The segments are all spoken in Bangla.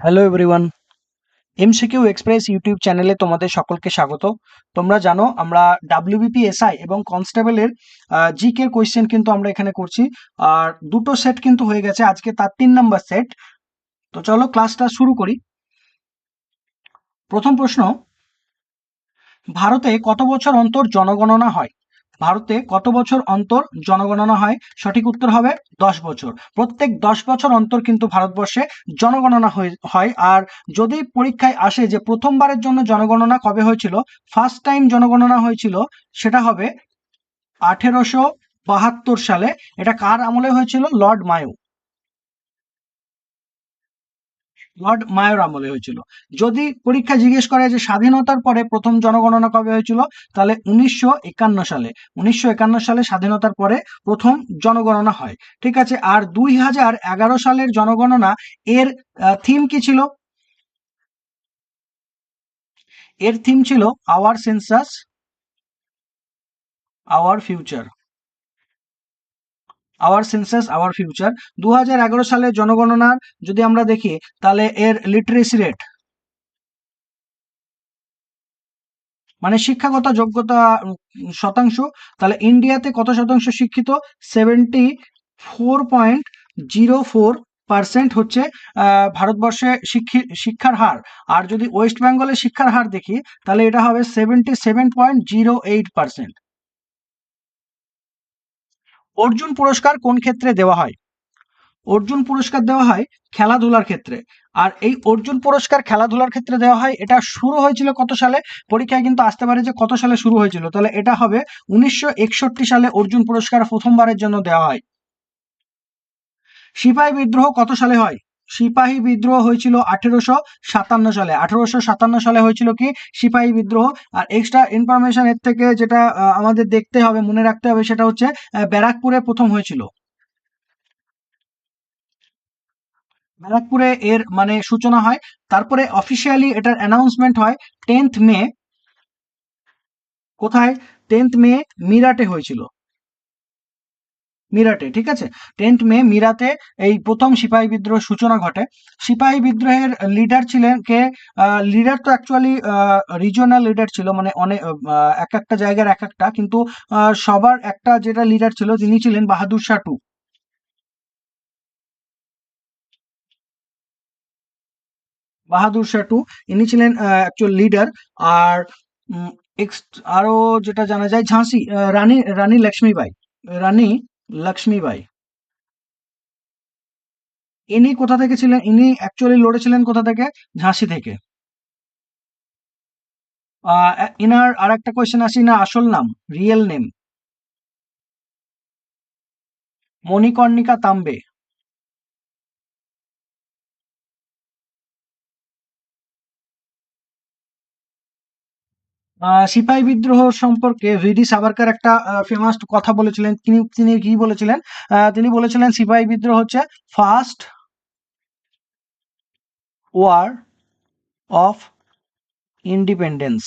Hello everyone, MCQ express YouTube চ্যানেলে তোমাদের সকলকে স্বাগত। তোমরা জানো আমরা ডাব্লিউবিপি এসআই এবং কনস্টেবলের জিকে কোয়েশ্চেন কিন্তু আমরা এখানে করছি। আর দুটো সেট কিন্তু হয়ে গেছে, আজকে তার 3 নম্বর সেট। তো চলো ক্লাসটা শুরু করি। প্রথম প্রশ্ন, ভারতে কত বছর অন্তর জনগণনা হয়? ভারতে কত বছর অন্তর জনগণনা হয়? সঠিক উত্তর হবে 10 বছর। প্রত্যেক 10 বছর অন্তর কিন্তু ভারতবর্ষে জনগণনা হয়। আর যদি পরীক্ষায় আসে যে প্রথমবারের জন্য জনগণনা কবে হয়েছিল, ফার্স্ট টাইম জনগণনা হয়েছিল, সেটা হবে 1872 সালে। এটা কার আমলে হয়েছিল? লর্ড মায়োর আমলে হয়েছিল। যদি পরীক্ষা জিজ্ঞেস করে যে স্বাধীনতার পরে প্রথম জনগণনা কবে হয়েছিল, তাহলে 1951 সালে। 1951 সালে স্বাধীনতার পরে প্রথম জনগণনা হয়। ঠিক আছে। আর 2011 সালের জনগণনা এর থিম কি ছিল? এর থিম ছিল hour census our future. Hour census our future. 2011 সালের জনগণনার যদি আমরা দেখি, তাহলে এর লিটারেসি রেট মানে শিক্ষাগত যোগ্যতা শতাংশ, তাহলে ইন্ডিয়াতে কত শতাংশ শিক্ষিত? 74.04% হচ্ছে ভারতবর্ষে শিক্ষার হার। আর যদি ওয়েস্ট বেঙ্গলের শিক্ষার হার দেখি, তাহলে এটা হবে 77.08%। অর্জুন পুরস্কার কোন ক্ষেত্রে দেওয়া হয়? অর্জুন পুরস্কার দেওয়া হয় খেলাধুলার ক্ষেত্রে। আর এই অর্জুন পুরস্কার খেলাধুলার ক্ষেত্রে দেওয়া হয়। এটা শুরু হয়েছিল কত সালে? পরীক্ষায় কিন্তু আসতে পারে যে কত সালে শুরু হয়েছিল, তাহলে এটা হবে 1961 সালে অর্জুন পুরস্কার প্রথমবারের জন্য দেওয়া হয়। সিপাহী বিদ্রোহ কত সালে হয়? সিপাহী বিদ্রোহ হয়েছিল 1857 সালে। 1857 সালে হয়েছিল কি? সিপাহী বিদ্রোহ। আর এক্সট্রা ইনফরমেশন এর থেকে যেটা আমাদের দেখতে হবে, মনে রাখতে হবে, সেটা হচ্ছে ব্যারাকপুরে প্রথম হয়েছিল। ব্যারাকপুরে এর মানে সূচনা হয়। তারপরে অফিসিয়ালি এটার অ্যানাউন্সমেন্ট হয় 10th মে। কোথায়? 10th মে মিরাটে হয়েছিল। মিরাটে, ঠিক আছে। 10th মে মিরাটে এই প্রথম সিপাহী বিদ্রোহ সূচনা ঘটে। সিপাহী বিদ্রোহের লিডার ছিলেন কে? লিডার তো অ্যাকচুয়ালি রিজিওনাল লিডার ছিল, মানে অনেক এক একটা জায়গার এক একটা, কিন্তু সবার একটা যেটা লিডার ছিল, তিনি ছিলেন বাহাদুর শাহ টু। বাহাদুর শাহ টু, ইনি ছিলেন অ্যাকচুয়াল লিডার। আর উম, আরো যেটা জানা যায়, ঝাঁসি রানী রানী লক্ষ্মীবাই। রানী লক্ষ্মীবাই, ইনি কোথা থেকে ছিলেন? ইনি অ্যাকচুয়ালি লড়েছিলেন কোথা থেকে? ঝাঁসি থেকে। ইনার আর একটা কোয়েশ্চেন আসি না, আসল নাম, রিয়েল নেম? মণিকর্ণিকা তাম্বে। সিপাহী বিদ্রোহ সম্পর্কে ভিডি সাভারকর একটা ফেমাস কথা বলেছিলেন। তিনি তিনি কি বলেছিলেন? তিনি বলেছিলেন সিপাহী বিদ্রোহ হচ্ছে ফার্স্ট ওয়ার অফ ইন্ডিপেন্ডেন্স।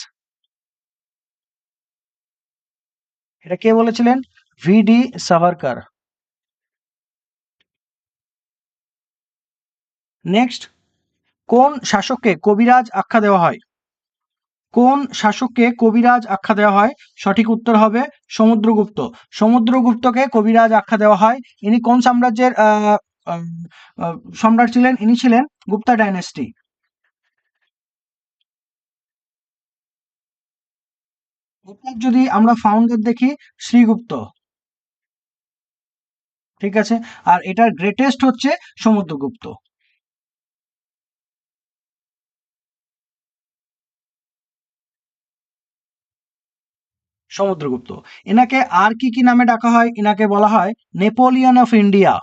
এটা কে বলেছিলেন? ভিডি সাভারকর। নেক্সট, কোন শাসককে কবিরাজ আখ্যা দেওয়া হয়? কোন শাসককে কবিরাজ আখ্যা দেওয়া হয়? সঠিক উত্তর হবে সমুদ্রগুপ্ত। সমুদ্রগুপ্তকে কবিরাজ আখ্যা দেওয়া হয়। ইনি কোন সাম্রাজ্যের আহ, আহ, সম্রাট ছিলেন? ইনি ছিলেন গুপ্তা ডাইনেস্টি। এটার যদি আমরা ফাউন্ডার দেখি, শ্রীগুপ্ত। ঠিক আছে। আর এটার গ্রেটেস্ট হচ্ছে সমুদ্রগুপ্ত। সমুদ্রগুপ্ত। এনাকে আর কি কি নামে ডাকা হয়? এনাকে বলা হয় নেপোলিয়ন অফ ইন্ডিয়া।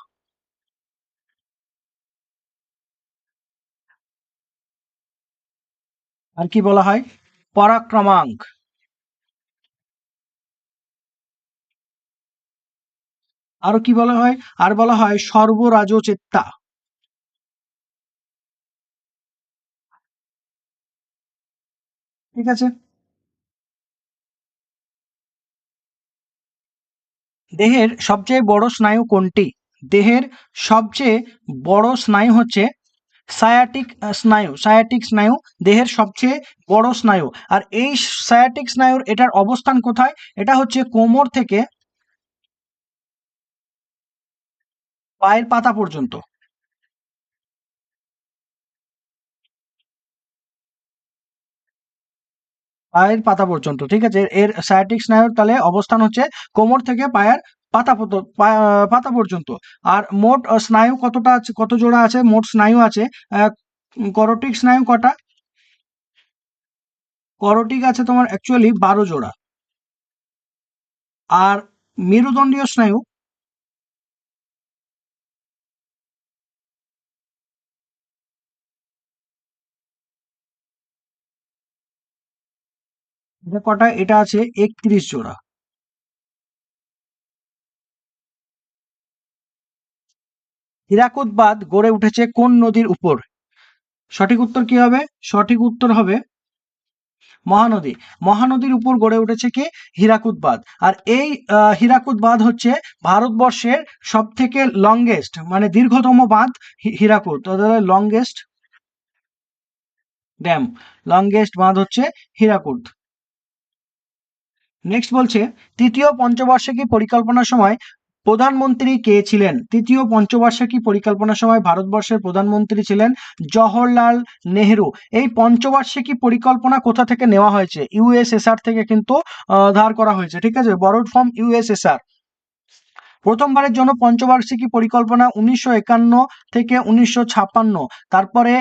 আর কি বলা হয়? পরাক্রমাঙ্ক। আরো কি বলা হয়? আর বলা হয় সর্বরাজচেতা। ঠিক আছে। দেহের সবচেয়ে বড় স্নায়ু কোনটি? দেহের সবচেয়ে বড় স্নায়ু হচ্ছে সায়াটিক স্নায়ু দেহের সবচেয়ে বড় স্নায়ু। আর এই সায়াটিক স্নায়ুর এটার অবস্থান কোথায়? এটা হচ্ছে কোমর থেকে পায়ের পাতা পর্যন্ত। পায়ের পাতা পর্যন্ত, ঠিক আছে। এর সায়াটিক স্নায়ুর তাহলে অবস্থান হচ্ছে কোমর থেকে পায়ের পাতা পর্যন্ত। আর মোট স্নায়ু কতটা আছে, কত জোড়া আছে মোট স্নায়ু আছে? করটিক স্নায়ু কটা? করটিক আছে তোমার অ্যাকচুয়ালি 12 জোড়া। আর মেরুদণ্ডীয় স্নায়ু, এটা কটা? এটা আছে 31 জোড়া। হীরাকুদ বাঁধ গড়ে উঠেছে কোন নদীর উপর? সঠিক উত্তর কি হবে? সঠিক উত্তর হবে মহানদী। মহানদীর উপর গড়ে উঠেছে কি? হীরাকুদ বাঁধ। আর এই হীরাকুদ বাঁধ হচ্ছে ভারতবর্ষের সব থেকে লংগেস্ট, মানে দীর্ঘতম বাঁধ হীরাকুদ, লংগেস্ট ড্যাম, লংগেস্ট বাঁধ হচ্ছে হীরাকুদ। নেক্সট বলছে, তৃতীয় পঞ্চবার্ষিকী পরিকল্পনার সময় প্রধানমন্ত্রী কে ছিলেন? তৃতীয় পঞ্চবার্ষিকী পরিকল্পনার সময় ভারতবর্ষের প্রধানমন্ত্রী ছিলেন জওহরলাল নেহেরু। এই পঞ্চবার্ষিকী পরিকল্পনা কোথা থেকে নেওয়া হয়েছে? ইউএসএসআর থেকে কিন্তু ধার করা হয়েছে, ঠিক আছে, বরোড ফ্রম ইউএসএসআর। প্রথমবারের জন্য পঞ্চবার্ষিকী পরিকল্পনা 1951 থেকে 1956। তারপরে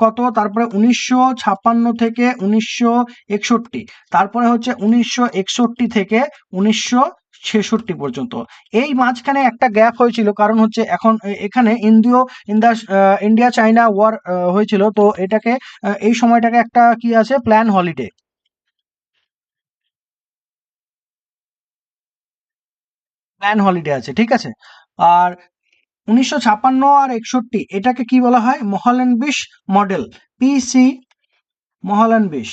কত? তারপরে 1956 থেকে 1961। তারপরে হচ্ছে 1961 থেকে 1966 পর্যন্ত। এই মাঝখানে একটা গ্যাপ হয়েছিল, কারণ হচ্ছে এখন এখানে ইন্ডিয়া চাইনা ওয়ার হয়েছিল, তো এটাকে এই সময়টাকে একটা কি আছে, প্ল্যান হলিডে, আছে, ঠিক আছে। আর 1956 আর 61 এটাকে কি বলা হয়? মহলানবিশ মডেল, পিসি মহলানবিশ।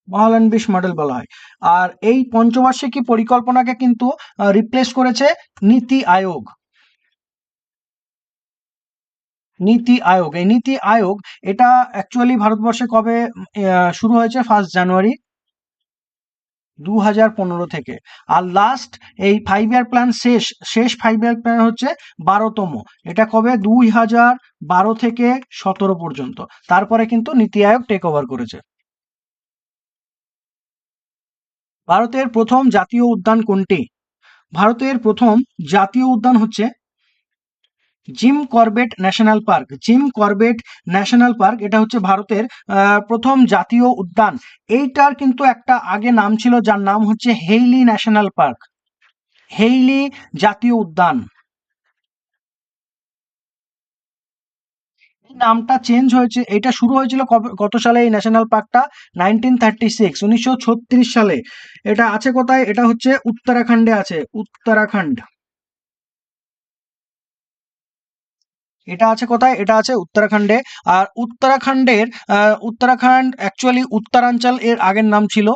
মহলানবিশ মডেল বলা হয়। আর এই পঞ্চবার্ষিকী পরিকল্পনাকে কিন্তু রিপ্লেস করেছে নীতি আয়োগ। নীতি আয়োগ, এই নীতি আয়োগ এটা অ্যাকচুয়ালি ভারতবর্ষে কবে শুরু হয়েছে? 1 জানুয়ারি 2015 থেকে। আর লাস্ট এই 5 ইয়ার প্ল্যান শেষ 5 ইয়ার প্ল্যান হচ্ছে 12তম। এটা কবে? 2012 থেকে 17 পর্যন্ত। তারপরে কিন্তু নীতি আয়োগ টেক ওভার করেছে। ভারতের প্রথম জাতীয় উদ্যান কোনটি? ভারতের প্রথম জাতীয় উদ্যান হচ্ছে Jim Corbett national park. Jim Corbett national park এটা হচ্ছে ভারতের প্রথম জাতীয় উদ্যান। এইটার কিন্তু একটা আগে নাম ছিল, যার নাম হচ্ছে হেইলি ন্যাশনাল পার্ক, হেইলি জাতীয় উদ্যান। এই নামটা চেঞ্জ হয়েছে, এটা শুরু হয়েছিল কত সালে? এই ন্যাশনাল পার্কটা 1936 সালে। এটা আছে কোথায়? এটা হচ্ছে উত্তরাখণ্ডে আছে, উত্তরাখণ্ড। এটা আছে কোথায়? এটা আছে উত্তরাখণ্ডে। আর উত্তরাখণ্ড অ্যাকচুয়ালি উত্তরাঞ্চল এর আগের নাম ছিল।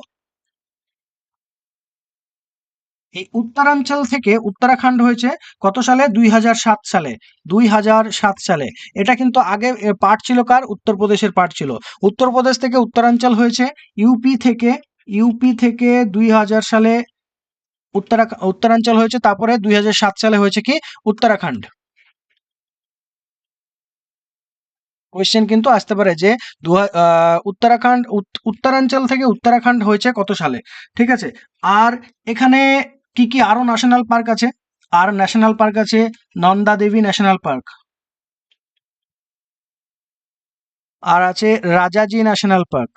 এই উত্তরাঞ্চল থেকে উত্তরাখণ্ড হয়েছে কত সালে? 2007 সালে। 2007 সালে। এটা কিন্তু আগে পার্ট ছিল কার? উত্তরপ্রদেশের পার্ট ছিল। উত্তরপ্রদেশ থেকে উত্তরাঞ্চল হয়েছে। ইউপি থেকে, 2000 সালে উত্তরাঞ্চল হয়েছে। তারপরে 2007 সালে হয়েছে কি? উত্তরাখণ্ড। কোয়েশ্চেন কিন্তু আসতে পারে যে উত্তরাঞ্চল থেকে উত্তরাখণ্ড হয়েছে কত সালে, ঠিক আছে। আর এখানে কি কি আরো ন্যাশনাল পার্ক আছে? আর ন্যাশনাল পার্ক আছে নন্দা দেবী ন্যাশনাল পার্ক, আর আছে রাজাজি ন্যাশনাল পার্ক,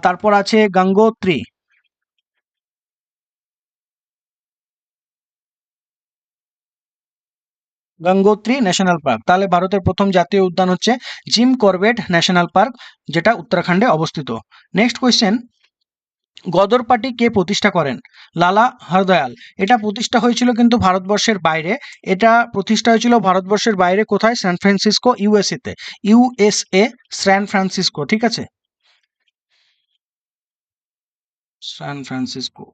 তারপর আছে গঙ্গোত্রী, গঙ্গোত্রী ন্যাশনাল পার্ক। তাহলে ভারতের প্রথম জাতীয় উদ্যান হচ্ছে জিম করবেট ন্যাশনাল পার্ক, যেটা উত্তরাখণ্ডে অবস্থিত। নেক্সট কোয়েশ্চেন, গদর পার্টি কে প্রতিষ্ঠা করেন? লালা হরদয়াল। এটা প্রতিষ্ঠা হয়েছিল কিন্তু ভারতবর্ষের বাইরে। এটা প্রতিষ্ঠা হয়েছিল ভারতবর্ষের বাইরে কোথায়? সান ফ্রান্সিসকো, ইউএসএ তে। ইউএসএ, সান ফ্রান্সিসকো, ঠিক আছে, সান ফ্রান্সিসকো।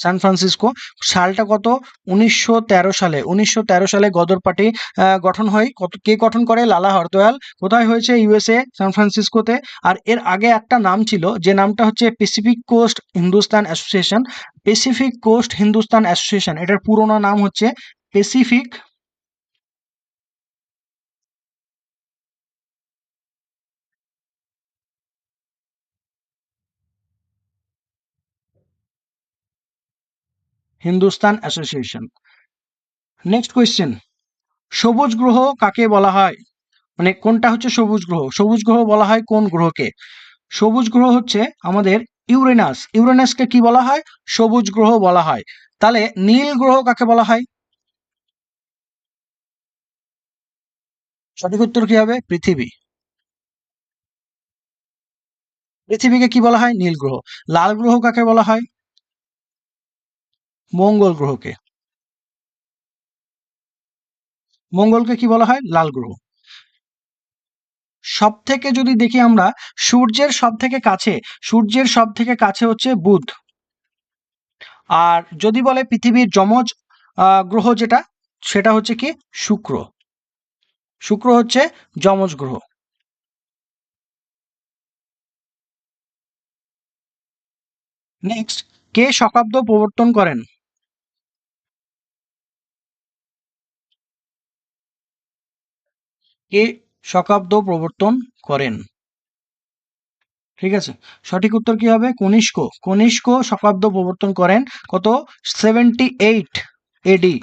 San Francisco. সালটা কত? 1913 সালে। 1913 সালে গদর পার্টি গঠন হয়। কে গঠন করে? লালা হরদয়াল। কোথায় হয়েছে? ইউএসএ, সান ফ্রান্সিসকোতে। আর এর আগে একটা নাম ছিল, যে নামটা হচ্ছে Pacific coast Hindustan association. Pacific coast Hindustan association, এটার পুরোনো নাম হচ্ছে Pacific Hindustan association. Next question, সবুজ গ্রহ কাকে বলা হয়? মানে কোনটা হচ্ছে সবুজ গ্রহ? সবুজ গ্রহ বলা হয় কোন গ্রহকে? সবুজ গ্রহ হচ্ছে আমাদের ইউরেনাস। ইউরেনাসকে কি বলা হয়? সবুজ গ্রহ বলা হয়। তাহলে নীল গ্রহ কাকে বলা হয়? সঠিক উত্তর কি হবে? পৃথিবী। পৃথিবীকে কি বলা হয়? নীল গ্রহ। লাল গ্রহ কাকে বলা হয়? মঙ্গল গ্রহকে। মঙ্গলকে কি বলা হয়? লাল গ্রহ। সব থেকে যদি দেখি আমরা, সূর্যের সব থেকে কাছে, সূর্যের সব থেকে কাছে হচ্ছে বুধ। আর যদি বলে পৃথিবীর যমজ গ্রহ যেটা, সেটা হচ্ছে কি? শুক্র। শুক্র হচ্ছে যমজ গ্রহ। নেক্সট, কে শকাব্দ প্রবর্তন করেন? কে শকাব্দ প্রবর্তন করেন? ঠিক আছে, সঠিক উত্তর কি হবে? কনিষ্ক। কনিষ্ক শকাব্দ প্রবর্তন করেন। কত? 78 এডি।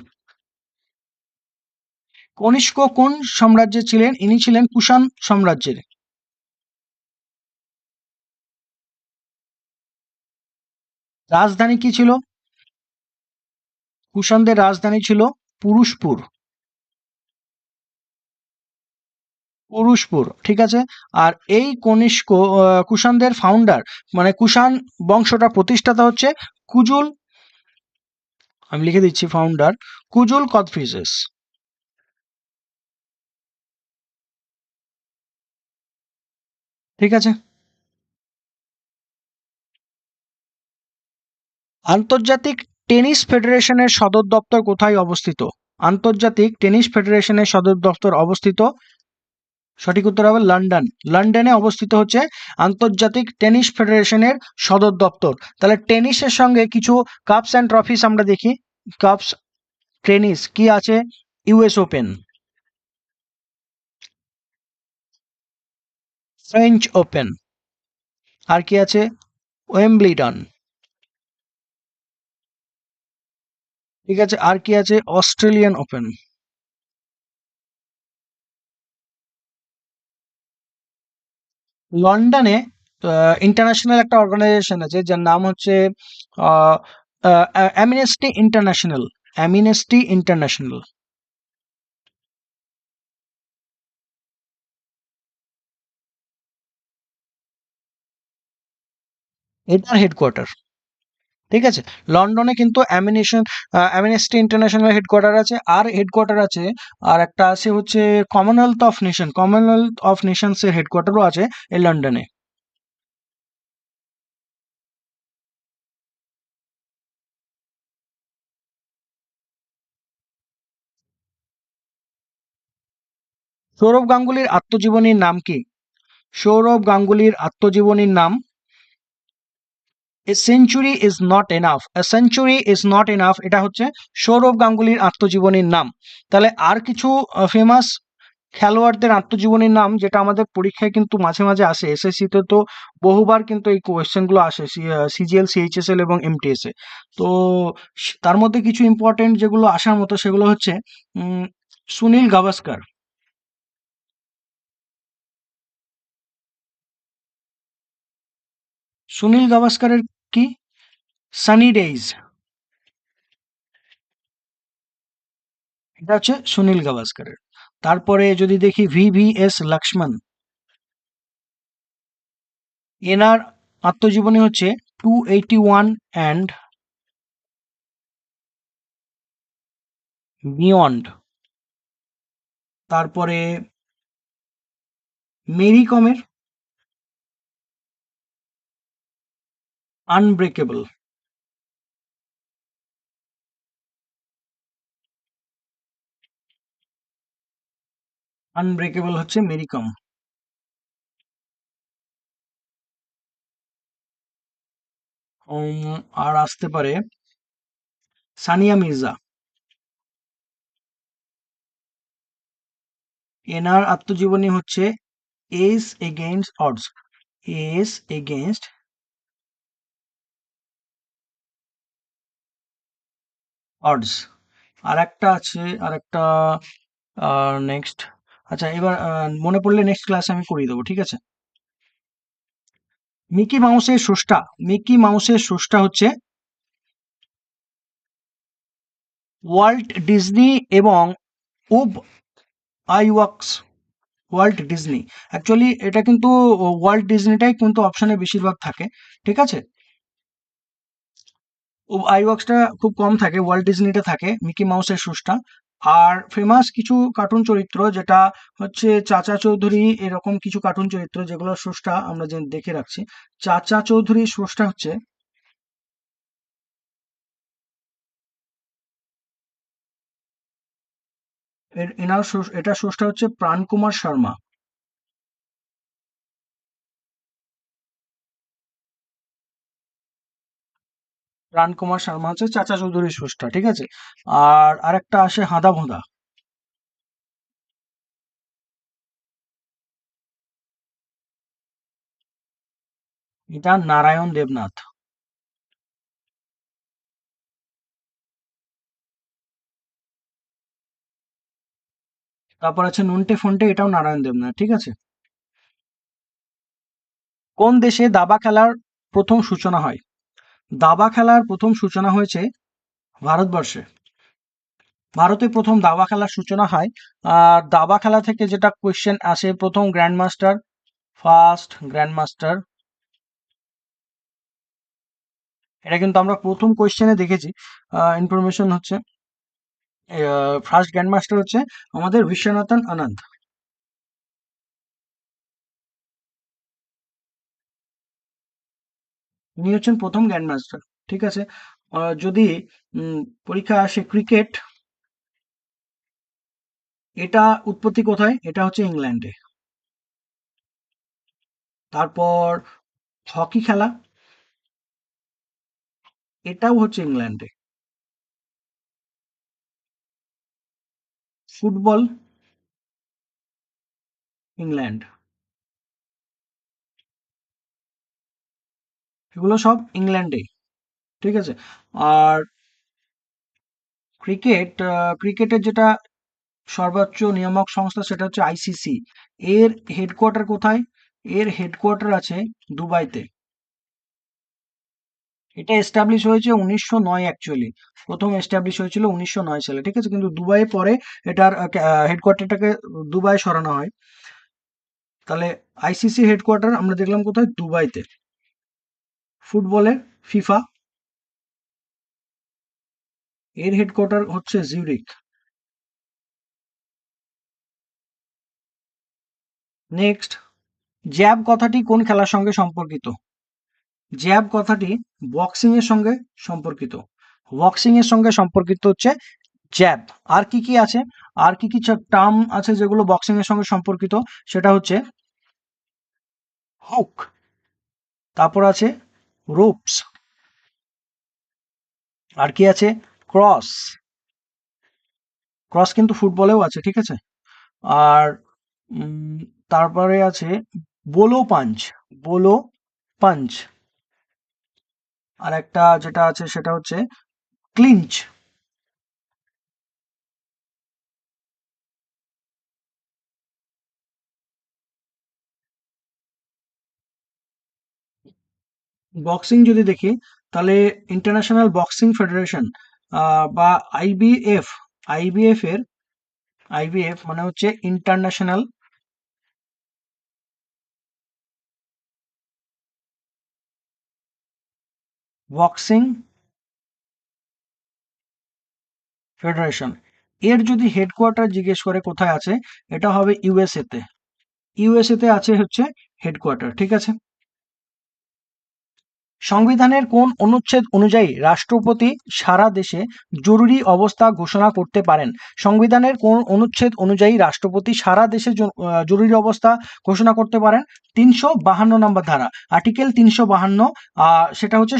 কনিষ্ক কোন সাম্রাজ্যে ছিলেন? ইনি ছিলেন কুষাণ সাম্রাজ্যের। রাজধানী কি ছিল? কুষাণদের রাজধানী ছিল পুরুষপুর। পুরুষপুর, ঠিক আছে। আর এই কনিষ্ক কুষাণদের ফাউন্ডার, মানে কুষাণ বংশটা প্রতিষ্ঠাতা হচ্ছে কুজুল। আমি লিখে দিচ্ছি, ফাউন্ডার কুজুল কদফিসেস। ঠিক আছে। আন্তর্জাতিক টেনিস ফেডারেশনের সদর দপ্তর কোথায় অবস্থিত? আন্তর্জাতিক টেনিস ফেডারেশনের সদর দপ্তর অবস্থিত, সঠিক উত্তর হবে লন্ডন। লন্ডনে অবস্থিত হচ্ছে আন্তর্জাতিক টেনিস ফেডারেশনের সদর দপ্তর। তাহলে টেনিসের সঙ্গে কিছু কাপস অ্যান্ড ট্রফিস আমরা দেখি। কাপস, টেনিস কি আছে? ইউএস ওপেন, ফ্রেঞ্চ ওপেন, আর কি আছে? ওয়েম্বলিডন। ঠিক আছে, আর কি আছে? Australian open. লন্ডনে ইন্টারন্যাশনাল একটা অর্গানাইজেশন আছে, যার নাম হচ্ছে অ্যামনেস্টি ইন্টারন্যাশনাল। Amnesty international. এটার হেডকোয়ার্টার। ঠিক আছে, লন্ডনে কিন্তু অ্যামনেস্টি ইন্টারন্যাশনাল হেডকোয়ার্টার আছে। আর হেডকোয়ার্টার আছে, আর একটা আছে হচ্ছে Commonwealth of nation. Commonwealth of Nations এর হেডকোয়ার্টারও আছে এই লন্ডনে। সৌরভ গাঙ্গুলির আত্মজীবনীর নাম কি? সৌরভ গাঙ্গুলির আত্মজীবনীর নাম a century is not enough. A century is not enough, এটা হচ্ছে সৌরভ গাঙ্গুলির আত্মজীবনীর নাম। তাহলে আর কিছু ফেমাস খেলোয়াড়দের আত্মজীবনীর নাম, যেটা আমাদের পরীক্ষায় কিন্তু মাঝে মাঝে আসে, এসএসসি তে তো বহুবার কিন্তু এই কোয়েশ্চেন গুলো আসে, সিজিএল, সিএইচএসএল এবং এমটিএস এ। তো তার মধ্যে কিছু ইম্পর্টেন্ট যেগুলো আসার মতো, সেগুলো হচ্ছে সুনীল গাভাস্কার। সুনীল গাভাস্কারের কি? সানি ডেইজ। এটা হচ্ছে সুনীল গাভাস্কারের। তারপরে যদি দেখি ভিভিএস লক্ষ্মণ, এনার আত্মজীবনী হচ্ছে 281 অ্যান্ড বিয়ন্ড। তারপরে মেরি কমের আনব্রেকেবল। আনব্রেকেবল হচ্ছে মেরি কম। আর আসতে পারে সানিয়া মির্জা। এনার আত্মজীবনী হচ্ছে ace against odds. Ace against odds. আর একটা আছে, আর একটা নেক্সট। আচ্ছা, এবার মনে পড়লে নেক্সট ক্লাসে আমি করিয়ে দেবো, ঠিক আছে। মিকি মাউসের স্রষ্টা, মিকি মাউসের স্রষ্টা হচ্ছে ওয়াল্ট ডিজনি এবং উব আইওয়াক্স। ওয়াল্ট ডিজনি, অ্যাকচুয়ালি এটা কিন্তু ওয়াল্ট ডিজনিটাই কিন্তু অপশনে বেশিরভাগ থাকে, ঠিক আছে। আইওয়াক্সটা খুব কম থাকে, ওয়াল্ট ডিজনিটা থাকে, মিকি মাউসের স্রষ্টা। আর ফেমাস কিছু কার্টুন চরিত্র যেটা হচ্ছে চাচা চৌধুরী, এরকম কিছু কার্টুন চরিত্র যেগুলোর স্রষ্টা আমরা যে দেখে রাখছি। চাচা চৌধুরীর স্রষ্টা হচ্ছে এটা স্রষ্টা হচ্ছে প্রাণ কুমার শর্মা। প্রাণ কুমার শর্মা হচ্ছে চাচা চৌধুরীর স্রষ্টা, ঠিক আছে। আর আরেকটা আসে হাঁদা ভোঁদা। এটা নারায়ণ দেবনাথ। তারপর আছে নন্টে ফন্টে, এটাও নারায়ণ দেবনাথ, ঠিক আছে। কোন দেশে দাবা খেলার প্রথম সূচনা হয়? দাবা খেলার প্রথম সূচনা হয়েছে ভারতবর্ষে। ভারতে প্রথম দাবা খেলার সূচনা হয়। আর দাবা খেলা থেকে যেটা কোয়েশ্চেন আসে, প্রথম grand master, first grand master, এটা কিন্তু আমরা প্রথম কোয়েশ্চেনে দেখেছি। ইনফরমেশন হচ্ছে ফার্স্ট গ্র্যান্ড মাস্টার হচ্ছে আমাদের বিশ্বনাথন আনন্দ। উনি হচ্ছেন প্রথম গ্র্যান্ড মাস্টার, ঠিক আছে। যদি পরীক্ষা আসে ক্রিকেট, এটা উৎপত্তি কোথায়? এটা হচ্ছে ইংল্যান্ডে। তারপর হকি খেলা, এটাও হচ্ছে ইংল্যান্ডে। Football, England. এগুলো সব ইংল্যান্ডে, ঠিক আছে। আর ক্রিকেটের যেটা সর্বোচ্চ নিয়ামক সংস্থা সেটা হচ্ছে আইসিসি। এর হেডকোয়ার্টার কোথায়? এর হেডকোয়ার্টার আছে দুবাইতে। এটা এস্টাবলিশ হয়েছে 1909, অ্যাকচুয়ালি প্রথম এস্টাবলিশ হয়েছিল 1909 সালে, ঠিক আছে। কিন্তু দুবাইয়ে পরে এটার হেডকোয়ার্টারটাকে দুবাই সরানো হয়। তাহলে আইসিসি হেডকোয়ার্টার আমরা দেখলাম কোথায়? দুবাইতে। ফুটবলের ফিফা, এর হেডকোয়ার্টার হচ্ছে জিউরিক। নেক্সট, জ্যাব কথাটি কোন খেলার সঙ্গে সম্পর্কিত? জ্যাব কথাটি বক্সিং এর সঙ্গে সম্পর্কিত। বক্সিং এর সঙ্গে সম্পর্কিত হচ্ছে জ্যাব। আর কি কি আছে? আর কি কি টার্ম আছে যেগুলো বক্সিং এর সঙ্গে সম্পর্কিত? সেটা হচ্ছে হুক, তারপর আছে রোপস, আর কি আছে? ক্রস। ক্রস কিন্তু ফুটবলেও আছে, ঠিক আছে। আর উম, তারপরে আছে বোলো পাঞ্চ, বোলো পাঞ্চ। আর একটা যেটা আছে সেটা হচ্ছে ক্লিঞ্চ। বক্সিং যদি দেখি, তাহলে ইন্টারন্যাশনাল বক্সিং ফেডারেশন বা আইবিএফ, আইবিএফ এর, আইবিএফ মানে হচ্ছে ইন্টারন্যাশনাল বক্সিং ফেডারেশন। এর যদি হেডকোয়ার্টার জিজ্ঞেস করে কোথায় আছে, এটা হবে ইউএসএ তে। ইউএসএ তে আছে হচ্ছে হেডকোয়ার্টার, ঠিক আছে। সংবিধানের কোন অনুচ্ছেদ অনুযায়ী রাষ্ট্রপতি সারা দেশে জরুরি অবস্থা ঘোষণা করতে পারেন? সংবিধানের কোন অনুচ্ছেদ অনুযায়ী রাষ্ট্রপতি সারা দেশে জরুরি অবস্থা ঘোষণা করতে পারেন? 352 নম্বর ধারা, আর্টিকেল 352। সেটা হচ্ছে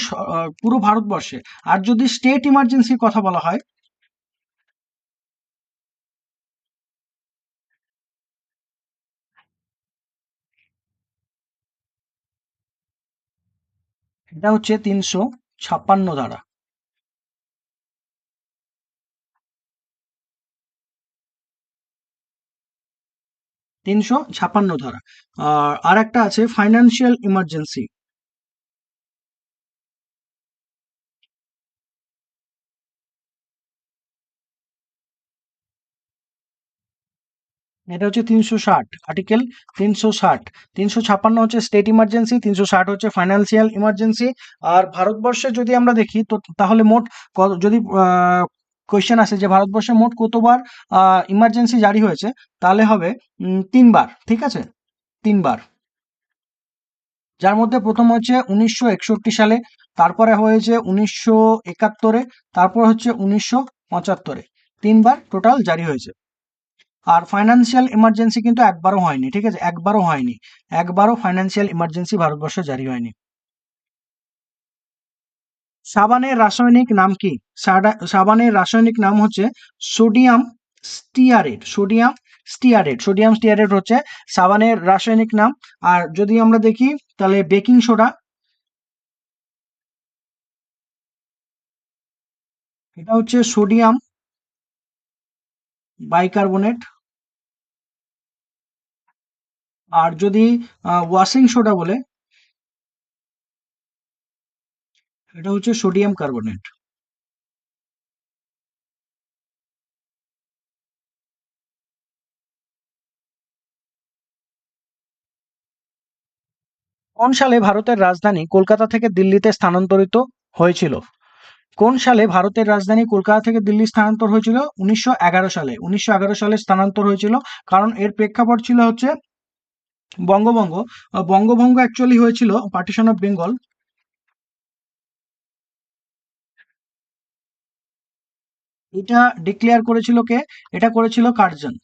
পুরো ভারতবর্ষে। আর যদি স্টেট ইমার্জেন্সির কথা বলা হয়, এটা হচ্ছে 356 ধারা। 356 ধারা। আর একটা আছে ফাইন্যান্সিয়াল ইমার্জেন্সি। এটা হচ্ছে 360, আর্টিকেল 360। 356 হচ্ছে স্টেট ইমার্জেন্সি, 360 হচ্ছে ফাইন্যান্সিয়াল ইমার্জেন্সি। আর ভারতবর্ষে যদি আমরা দেখি তো তাহলে মোট যদি কোয়েশ্চেন আসে যে ভারতবর্ষে মোট কতবার ইমার্জেন্সি জারি হয়েছে, তাহলে হবে 3 বার। ঠিক আছে, 3 বার। যার মধ্যে প্রথম হচ্ছে 1961 সালে, তারপরে হয়েছে 1971-এ, তারপর হচ্ছে 1975-এ। 3 বার টোটাল জারি হয়েছে। আর ফাইন্যান্সিয়াল ইমার্জেন্সি কিন্তু একবারও হয়নি। ঠিক আছে, একবারও হয়নি। একবারও ফাইন্যান্সিয়াল ইমার্জেন্সি ভারতবর্ষে জারি হয়নি। সাবানের রাসায়নিক নাম কি? সাবানের রাসায়নিক নাম হচ্ছে sodium stearate. Sodium stearate. Sodium stearate হচ্ছে সাবানের রাসায়নিক নাম। আর যদি আমরা দেখি তাহলে বেকিং সোডা, এটা হচ্ছে সোডিয়াম বাইকার্বনেট। আর যদি ওয়াশিং সোডা বলে, এটা হচ্ছে সোডিয়াম কার্বনেট। কোন সালে ভারতের রাজধানী কলকাতা থেকে দিল্লিতে স্থানান্তরিত হয়েছিল? কোন সালে ভারতের রাজধানী কলকাতা থেকে দিল্লি স্থানান্তর হয়েছিল? 1911 সালে। 1911 সালে স্থানান্তর হয়েছিল। কারণ এর প্রেক্ষাপট ছিল হচ্ছে বঙ্গভঙ্গ। বঙ্গভঙ্গ অ্যাকচুয়ালি হয়েছিল পার্টিশন অফ বেঙ্গল। এটা ডিক্লেয়ার করেছিল কে? এটা করেছিল কার্জন।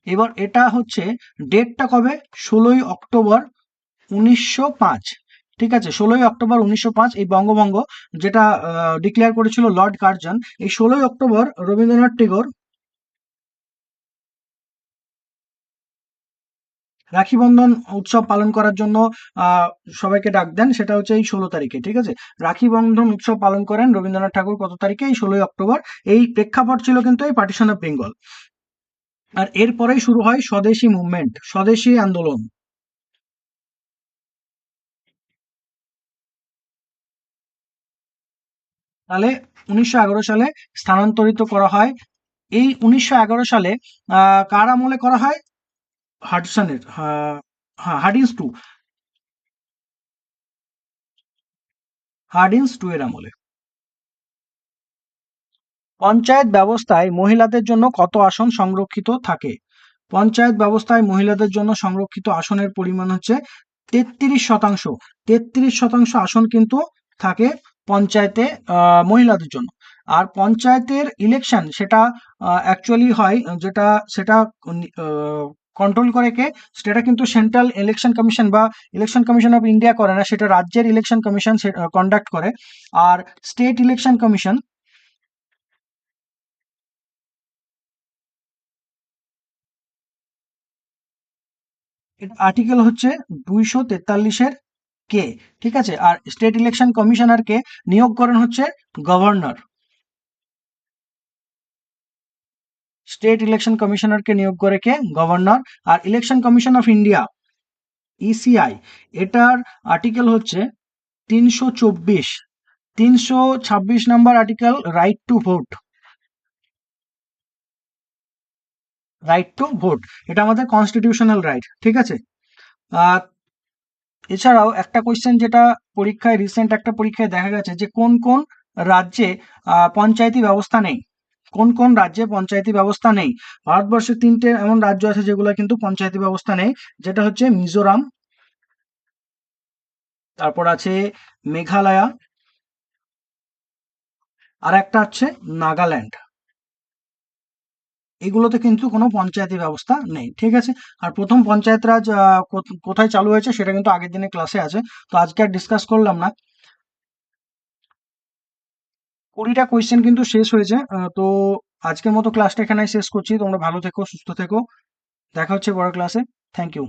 এবার এটা হচ্ছে ডেটটা কবে? 16ই অক্টোবর 1905। ঠিক আছে, 16ই অক্টোবর 1905 এই বঙ্গভঙ্গ যেটা ডিক্লেয়ার করেছিল লর্ড কার্জন। এই 16ই অক্টোবর রবীন্দ্রনাথ টেগোর রাখি বন্ধন উৎসব পালন করার জন্য আহ, সবাইকে ডাক দেন। সেটা হচ্ছে এই 16 তারিখে। ঠিক আছে, রাখি বন্ধন উৎসব পালন করেন রবীন্দ্রনাথ ঠাকুর কত তারিখে? এই 16ই অক্টোবর। এই প্রেক্ষাপট ছিল কিন্তু এই পার্টিশন অফ বেঙ্গল। আর এরপরেই শুরু হয় স্বদেশী মুভমেন্ট, স্বদেশী আন্দোলন। তাহলে 1911 সালে স্থানান্তরিত করা হয়। এই 1911 সালে কার আমলে করা হয়? হাডসনের, হ্যাঁ, হার্ডিন্স টু এর আমলে। পঞ্চায়েত ব্যবস্থায় মহিলাদের জন্য কত আসন সংরক্ষিত থাকে? পঞ্চায়েত ব্যবস্থায় মহিলাদের জন্য সংরক্ষিত আসনের পরিমাণ হচ্ছে 33%। 33% আসন কিন্তু থাকে পঞ্চায়েতে মহিলাদের জন্য। আর পঞ্চায়েতের ইলেকশন সেটা অ্যাকচুয়ালি হয় যেটা, সেটা কন্ট্রোল করে কে? সেটা কিন্তু সেন্ট্রাল ইলেকশন কমিশন বা ইলেকশন কমিশন অফ ইন্ডিয়া করে না, সেটা রাজ্যের ইলেকশন কমিশন কন্ডাক্ট করে। আর স্টেট ইলেকশন কমিশন, এটা আর্টিকেল হচ্ছে 243-এর কে। ঠিক আছে, আর স্টেট ইলেকশন কমিশনারকে নিয়োগ করেন হচ্ছে গভর্নর। স্টেট ইলেকশন কমিশনারকে নিয়োগ করে কে? গভর্নর। আর election commission of India, ECI, এটার আর্টিকেল হচ্ছে 324। 326 নম্বর article, right to vote. Right to vote, এটা আমাদের কনস্টিটিউশনাল রাইট। ঠিক আছে। আহ এছাড়াও একটা কোশ্চেন যেটা পরীক্ষায়, রিসেন্ট একটা পরীক্ষায় দেখা গেছে যে কোন কোন রাজ্যে পঞ্চায়েতি ব্যবস্থা নেই। কোন কোন রাজ্যে পঞ্চায়েতি ব্যবস্থা নেই? ভারতবর্ষে 3টে এমন রাজ্য আছে যেগুলো কিন্তু পঞ্চায়েতি ব্যবস্থা নেই। যেটা হচ্ছে মিজোরাম, তারপর আছে মেঘালয়া, আর একটা হচ্ছে নাগাল্যান্ড। এগুলোতে কিন্তু কোনো পঞ্চায়েতি ব্যবস্থা নেই, ঠিক আছে। আর প্রথম পঞ্চায়েত রাজ কোথায় চালু হয়েছে সেটা কিন্তু আগের দিনের ক্লাসে আছে, তো আজকে আর ডিসকাস করলাম না। 20টা কোয়েশ্চেন কিন্তু শেষ হয়েছে। তো আজকের মতো ক্লাসটা এখানে শেষ করছি। তোমরা ভালো থেকো, সুস্থ থেকো। দেখা হচ্ছে পরের ক্লাসে। Thank you.